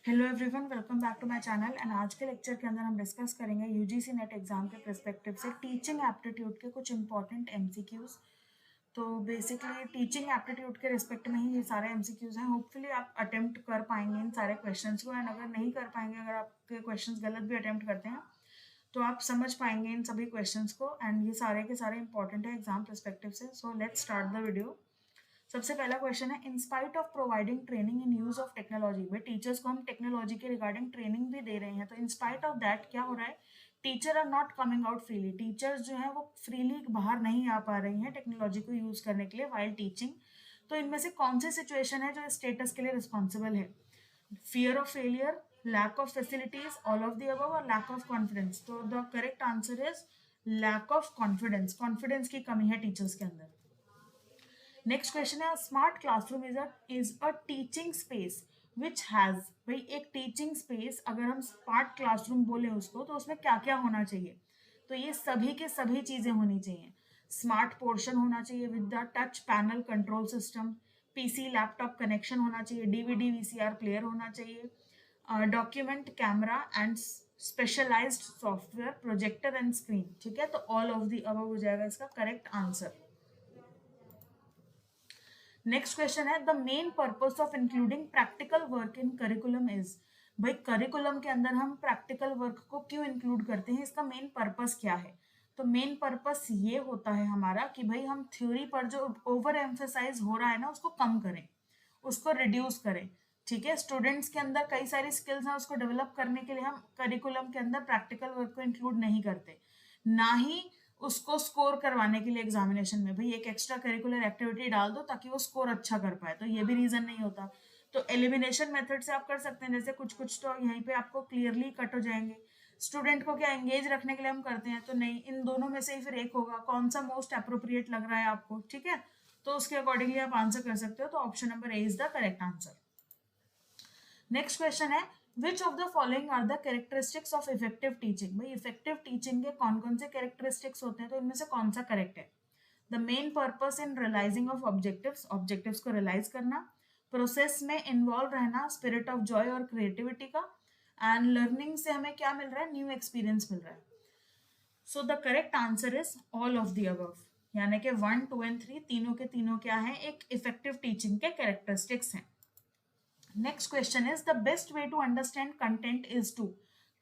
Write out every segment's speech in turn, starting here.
Hello everyone, welcome back to my channel. And आज के lecture के अंदर हम डिस्कस करेंगे यूजीसी नेट एग्जाम के पर्सपेक्टिव से टीचिंग एप्टीट्यूड के कुछ इंपॉर्टेंट एमसीक्यूज। तो बेसिकली टीचिंग एप्टीट्यूड के रिस्पेक्ट में ही ये सारे एमसीक्यूज हैं। होपफुली आप अटेम्प्ट कर पाएंगे इन सारे क्वेश्चंस को, एंड अगर नहीं कर पाएंगे, अगर आपके क्वेश्चंस गलत भी अटेम्प्ट करते हैं तो आप समझ पाएंगे इन सभी क्वेश्चंस को। एंड ये सारे के सारे इंपॉर्टेंट है एग्जाम पर्सपेक्टिव से। So let's start the video. सबसे पहला क्वेश्चन है, in spite of providing training in use of technology. भाई टीचर्स को हम टेक्नोलॉजी के रिगार्डिंग ट्रेनिंग भी दे रहे हैं, तो इन स्पाइट ऑफ दैट क्या हो रहा है, teacher are not coming out freely. Teachers जो है वो फ्रीली बाहर नहीं आ पा रही हैं टेक्नोलॉजी को यूज करने के लिए वाइल टीचिंग। तो इनमें से कौन सी सिचुएशन है जो स्टेटस के लिए रिस्पॉन्सिबल है? Fear of failure, lack of facilities, all of the above और लैक ऑफ कॉन्फिडेंस। तो the correct answer is lack of confidence. Confidence की कमी है टीचर्स के अंदर। नेक्स्ट क्वेश्चन है, smart classroom is a teaching space which has. भाई एक टीचिंग स्पेस, अगर हम स्मार्ट क्लासरूम बोले उसको, तो उसमें क्या क्या होना चाहिए? तो ये सभी के सभी चीजें होनी चाहिए। स्मार्ट पोर्शन होना चाहिए with the touch panel control system, PC laptop connection होना चाहिए, डीवीडी वीसीआर प्लेयर होना चाहिए, document camera and specialised software, projector and screen. ठीक है, तो ऑल ऑफ द अबव हो जाएगा इसका करेक्ट आंसर। नेक्स्ट क्वेश्चन है, the main purpose of including practical work in curriculum is. भाई करिकुलम के अंदर हम प्रैक्टिकल वर्क को क्यों इंक्लूड करते हैं, इसका मेन पर्पस क्या है? तो मेन पर्पस ये होता है हमारा कि भाई हम थ्योरी पर जो ओवर एम्फेसाइज हो रहा है ना, उसको कम करें, उसको रिड्यूस करें। ठीक है, स्टूडेंट्स के अंदर कई सारी स्किल्स हैं, उसको डेवलप करने के लिए हम करिकुलम के अंदर प्रैक्टिकल वर्क को इंक्लूड नहीं करते, ना ही उसको स्कोर करवाने के लिए एग्जामिनेशन में भाई एक एक्स्ट्रा करिकुलर एक्टिविटी डाल दो ताकि वो स्कोर अच्छा कर पाए, तो ये भी रीजन नहीं होता। तो एलिमिनेशन मेथड से आप कर सकते हैं, जैसे कुछ कुछ तो यहीं पे आपको क्लियरली कट हो जाएंगे। स्टूडेंट को क्या एंगेज रखने के लिए हम करते हैं, तो नहीं, इन दोनों में से ही फिर एक होगा, कौन सा मोस्ट अप्रोप्रिएट लग रहा है आपको। ठीक है, तो उसके अकॉर्डिंगली आप आंसर कर सकते हो। तो option number A is the correct answer. Next question है, which of the following are the characteristics of effective teaching. भाई इफेक्टिव टीचिंग के कौन कौन से कैरेक्टरिस्टिक्स होते हैं, तो इनमें से कौन सा करेक्ट है? The main purpose in realising of objectives, objectives को रियलाइज करना, प्रोसेस में इन्वॉल्व रहना, स्पिरिट ऑफ जॉय और क्रिएटिविटी का, एंड लर्निंग से हमें क्या मिल रहा है, न्यू एक्सपीरियंस मिल रहा है। सो the correct answer is all of the above, यानी कि 1, 2 एंड 3 तीनों के तीनों क्या है, एक इफेक्टिव टीचिंग के कैरेक्टरिस्टिक्स हैं। Next question is, the best way to understand content is to.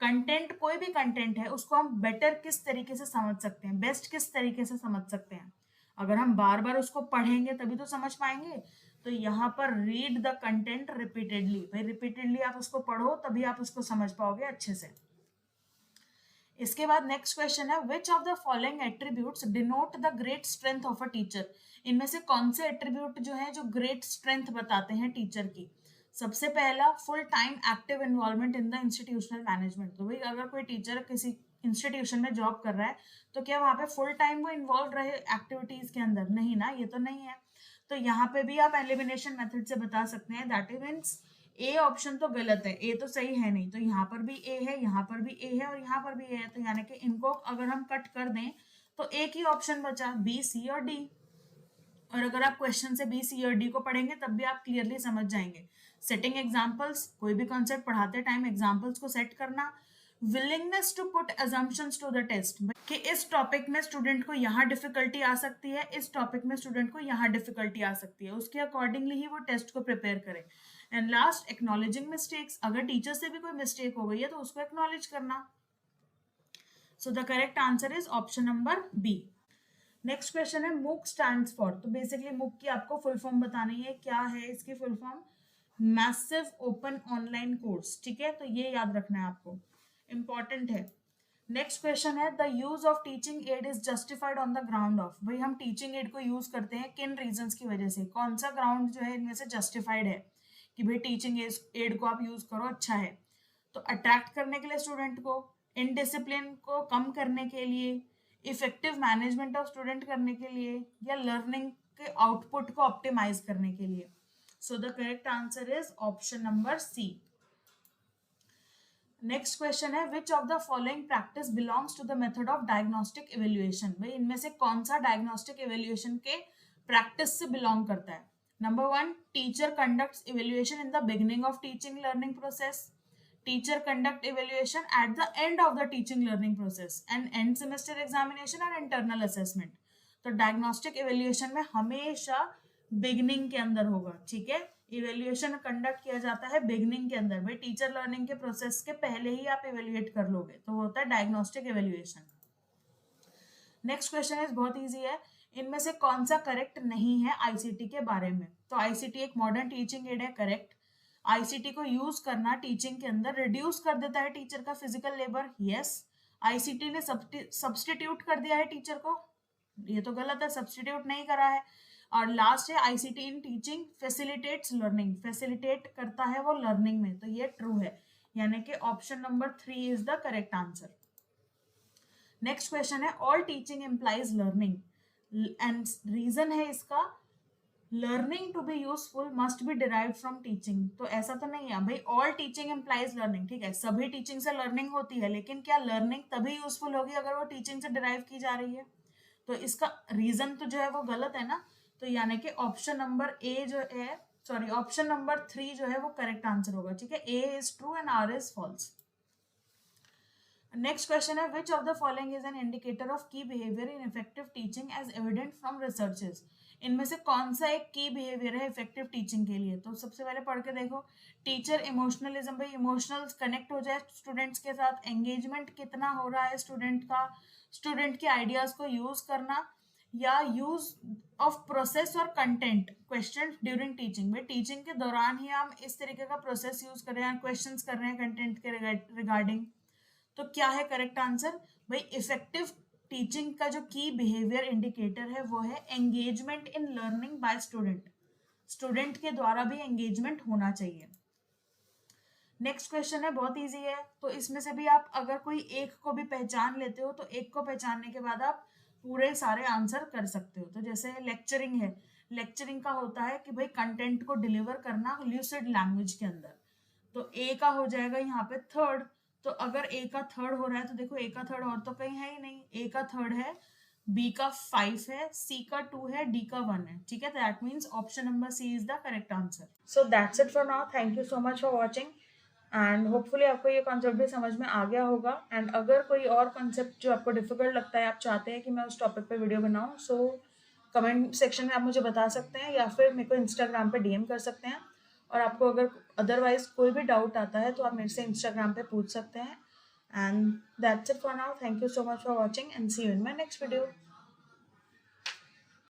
Content, कोई भी कंटेंट है उसको हम बेटर किस तरीके से समझ सकते हैं, बेस्ट किस तरीके से समझ सकते हैं? अगर हम बार बार उसको पढ़ेंगे तभी तो समझ पाएंगे। तो यहाँ पर रीड द कंटेंट रिपीटेडली। भाई रिपीटेडली आप उसको पढ़ो तभी आप उसको समझ पाओगे अच्छे से। इसके बाद नेक्स्ट क्वेश्चन है, which of the following attributes denote the great strength of a teacher. इनमें से कौन से एट्रीब्यूट जो है जो ग्रेट स्ट्रेंथ बताते हैं टीचर की? सबसे पहला, full time active involvement in the institutional management. तो भाई अगर कोई टीचर किसी इंस्टीट्यूशन में जॉब कर रहा है तो क्या वहां पे फुल टाइम वो इन्वॉल्व रहे एक्टिविटीज के अंदर? नहीं ना, ये तो नहीं है। तो यहाँ पे भी आप एलिमिनेशन मेथड से बता सकते हैं, दैट मीन्स ए ऑप्शन तो गलत है, ए तो सही है नहीं। तो यहाँ पर भी ए है, यहाँ पर भी ए है और यहाँ पर भी ए है, तो यानी कि इनको अगर हम कट कर दें तो एक ही ऑप्शन बचा, बी, सी और डी। और अगर आप क्वेश्चन से बी, सी और डी को पढ़ेंगे तब भी आप क्लियरली समझ जाएंगे। सेटिंग एग्जांपल्स, कोई भी कॉन्सेप्ट पढ़ाते टाइम एग्जांपल्स को सेट करना। Willingness to put assumptions to the test, कि इस टॉपिक में स्टूडेंट को यहाँ डिफिकल्टी आ सकती है, इस टॉपिक में स्टूडेंट को यहाँ डिफिकल्टी आ सकती है, उसके अकॉर्डिंगली ही वो टेस्ट को प्रिपेयर करें। एंड लास्ट, एक्नॉलेजिंग मिस्टेक्स, अगर टीचर से भी कोई मिस्टेक हो गई है तो उसको एक्नॉलेज करना। So the correct answer is option number B. Next question है, मूक स्टैंड्स फॉर। तो बेसिकली मूक की आपको फुल फॉर्म बतानी है, क्या है इसकी full form? Massive open online course. ठीक है, तो ये याद रखना है आपको, इंपॉर्टेंट है। नेक्स्ट क्वेश्चन है, the use of teaching add is justified on the ground of. भाई हम टीचिंग एड को यूज करते हैं किन रीजंस की वजह से, कौन सा ग्राउंड जो है इनमें से जस्टिफाइड है कि भाई टीचिंग एड को आप यूज करो, अच्छा है? तो अट्रैक्ट करने के लिए स्टूडेंट को, इनडिसिप्लिन को कम करने के लिए, इफेक्टिव मैनेजमेंट ऑफ स्टूडेंट करने के लिए, या लर्निंग के आउटपुट को ऑप्टिमाइज करने के लिए। So the correct answer is option number C. Next question है, which of the following practice belongs to the method of diagnostic evaluation. भाई इनमें से कौन सा डायग्नोस्टिक इवेल्युएशन के प्रैक्टिस से बिलोंग करता है? Number one, teacher conducts evaluation in the beginning of teaching learning process. Teacher conduct evaluation at the end of the teaching learning process and end semester examination और internal assessment. तो diagnostic evaluation में हमेशा beginning के अंदर होगा, ठीक है. Evaluation conduct किया जाता है बिगनिंग के अंदर. भाई टीचर लर्निंग के प्रोसेस के पहले ही आप इवेल्युएट कर लोगे, तो वो होता है diagnostic evaluation. Next question is बहुत इजी है. इनमें से कौन सा करेक्ट नहीं है आईसीटी के बारे में? तो आईसीटी एक मॉडर्न टीचिंग एड है, करेक्ट. आईसीटी को यूज करना टीचिंग के अंदर रिड्यूस कर देता है टीचर का फिजिकल लेबर, यस. आईसीटी ने सब्सटीट्यूट कर दिया है टीचर को, ये तो गलत है, सब्सटीट्यूट नहीं करा है. और लास्ट है ICT in teaching facilitates learning, facilitate करता है वो लर्निंग में, तो ये ट्रू है, यानी कि option number 3 is the correct answer. Next question है all teaching implies learning, and reason है इसका learning to be useful must be derived from teaching. तो ऐसा तो नहीं है भाई ऑल टीचिंग इम्प्लाइज लर्निंग, ठीक है, सभी टीचिंग से लर्निंग होती है, लेकिन क्या लर्निंग तभी यूजफुल होगी अगर वो टीचिंग से डिराइव की जा रही है? तो इसका रीजन तो जो है वो गलत है ना, तो यानी कि ऑप्शन नंबर ए जो है, सॉरी ऑप्शन नंबर 3 जो है वो करेक्ट आंसर होगा, ठीक है. A is true and R is false. Next question है which of the following is an indicator of key behaviour in effective teaching as evident from researches. इनमें से कौन सा एक की बिहेवियर है इफेक्टिव टीचिंग के लिए? तो सबसे पहले पढ़ के देखो. टीचर इमोशनलिज्म, भाई इमोशनल कनेक्ट हो जाए स्टूडेंट्स के साथ, एंगेजमेंट कितना हो रहा है स्टूडेंट का, स्टूडेंट के आइडियाज को यूज करना, या यूज ऑफ प्रोसेस और कंटेंट क्वेश्चन ड्यूरिंग टीचिंग. भाई टीचिंग के दौरान ही हम इस तरीके का प्रोसेस यूज कर रहे हैं, क्वेश्चंस कर रहे हैं कंटेंट के रिगार्डिंग. तो क्या है करेक्ट आंसर? भाई इफेक्टिव टीचिंग का जो की बिहेवियर इंडिकेटर है वो है engagement in learning by student. Student के द्वारा भी एंगेजमेंट होना चाहिए. नेक्स्ट क्वेश्चन है बहुत इजी है, तो इसमें से भी आप अगर कोई एक को भी पहचान लेते हो तो एक को पहचानने के बाद आप पूरे सारे आंसर कर सकते हो. तो जैसे लेक्चरिंग है, लेक्चरिंग का होता है कि भाई कंटेंट को डिलीवर करना ल्यूसिड लैंग्वेज के अंदर, तो ए का हो जाएगा यहाँ पे थर्ड. तो अगर ए का थर्ड हो रहा है तो देखो ए का थर्ड और तो कहीं है ही नहीं, ए का थर्ड है, बी का 5 है, सी का 2 है, डी का 1 है, ठीक है. That means option number C is the correct answer. So that's it for now. Thank you so much for watching and hopefully आपको ये कॉन्सेप्ट भी समझ में आ गया होगा. एंड अगर कोई और कॉन्सेप्ट जो आपको डिफिकल्ट लगता है, आप चाहते हैं कि मैं उस टॉपिक पे वीडियो बनाऊं, सो कमेंट सेक्शन में आप मुझे बता सकते हैं या फिर मेरे को इंस्टाग्राम पे डीएम कर सकते हैं. और आपको अगर अदरवाइज कोई भी डाउट आता है तो आप मेरे से इंस्टाग्राम पे पूछ सकते हैं. And that's it for now. Thank you so much for watching and see you in my next video.